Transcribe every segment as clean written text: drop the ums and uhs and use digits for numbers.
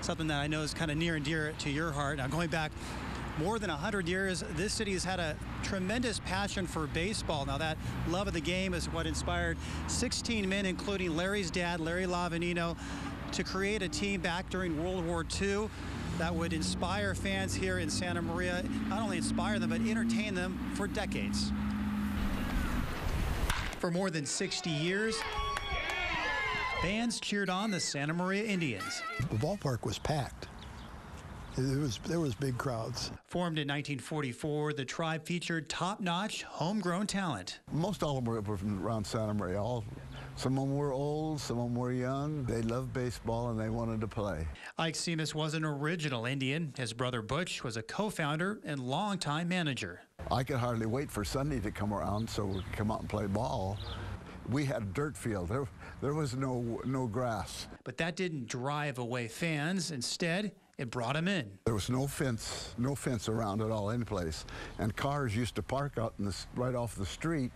something that I know is kind of near and dear to your heart. Now, going back more than 100 years, this city has had a tremendous passion for baseball. Now, that love of the game is what inspired 16 men, including Larry's dad, Larry Lavanino, to create a team back during World War II that would inspire fans here in Santa Maria, not only inspire them, but entertain them for decades. For more than 60 years, fans cheered on the Santa Maria Indians. The ballpark was packed. There was big crowds. Formed in 1944, the tribe featured top-notch, homegrown talent. Most all of them were from around Santa Maria. Some of them were old, some of them were young. They loved baseball and they wanted to play. Ike Seamus was an original Indian. His brother Butch was a co-founder and longtime manager. I could hardly wait for Sunday to come around so we could come out and play ball. We had a dirt field. There was no grass. But that didn't drive away fans. Instead, it brought them in. There was no fence around at all, any place. And cars used to park out right off the street,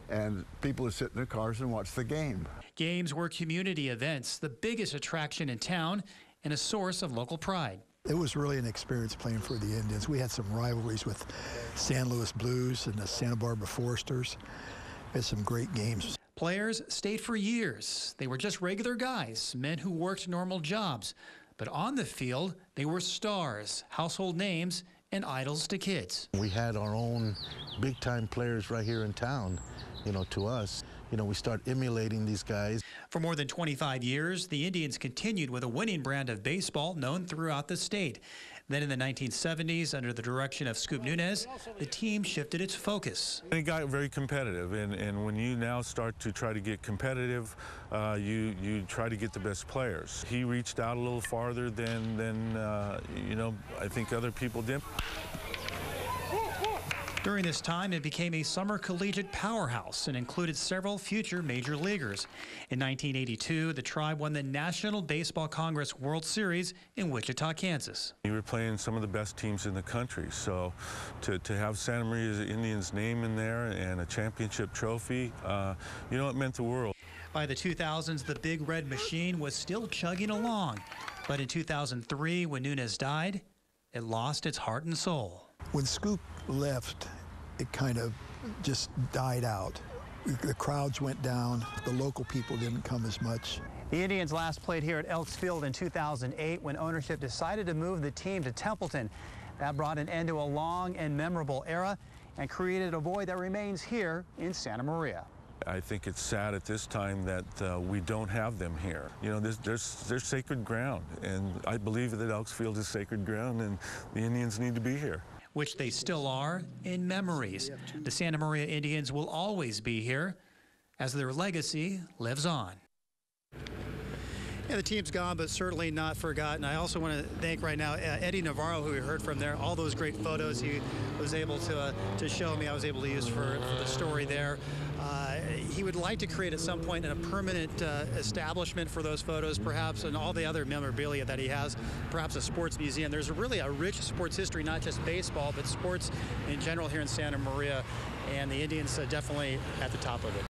and people would sit in their cars and watch the game. Games were community events, the biggest attraction in town and a source of local pride. It was really an experience playing for the Indians. We had some rivalries with San Luis Blues and the Santa Barbara Foresters. We had some great games. Players stayed for years. They were just regular guys, men who worked normal jobs. But on the field, they were stars, household names, and idols to kids. We had our own big-time players right here in town, to us. We start emulating these guys. For more than 25 years, the Indians continued with a winning brand of baseball known throughout the state. Then in the 1970s, under the direction of Scoop Nunez, the team shifted its focus. It got very competitive, and when you now start to try to get competitive, you try to get the best players. He reached out a little farther than I think other people did. During this time, it became a summer collegiate powerhouse and included several future major leaguers. In 1982, the tribe won the National Baseball Congress World Series in Wichita, Kansas. You were playing some of the best teams in the country, so to have Santa Maria Indians' name in there and a championship trophy, it meant the world. By the 2000s, the Big Red Machine was still chugging along. But in 2003, when Nunez died, it lost its heart and soul. When Scoop left, it kind of just died out. The crowds went down. The local people didn't come as much. The Indians last played here at Elks Field in 2008 when ownership decided to move the team to Templeton. That brought an end to a long and memorable era and created a void that remains here in Santa Maria. I think it's sad at this time that we don't have them here. There's sacred ground, and I believe that Elks Field is sacred ground, and the Indians need to be here. Which they still are in memories. The Santa Maria Indians will always be here as their legacy lives on. Yeah, the team's gone, but certainly not forgotten. I also want to thank right now Eddie Navarro, who we heard from there. All those great photos he was able to show me, I was able to use for the story there. He would like to create at some point a permanent establishment for those photos, perhaps, and all the other memorabilia that he has, perhaps a sports museum. There's really a rich sports history, not just baseball, but sports in general here in Santa Maria, and the Indians definitely at the top of it.